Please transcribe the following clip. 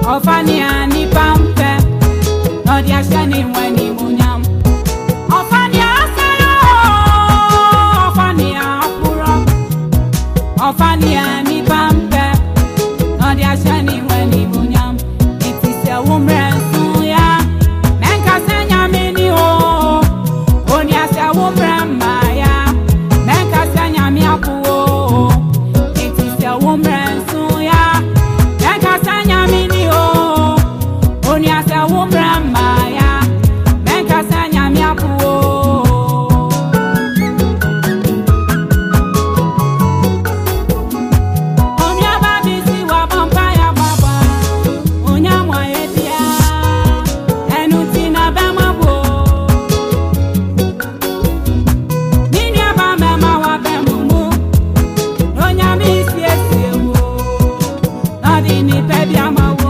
Ofania ni pampe, no dia shani weni munyam. Ofania sayo, Ofania puro. Ofania ni pampe, no dia shani weni munyam. It is a woman suya, menka senya mini o. Onia sa woman maya, menka senya mi apuo. It is a woman suya, menka senya mini o. Onia sa woman maya, menka senya mi apuo. Onia babi si wa vampire baba, onia mwa etia, enuti na bema bo. Nini aba mema wa bemumu, onia mi si esi wo, nadi ni pebi ama wo.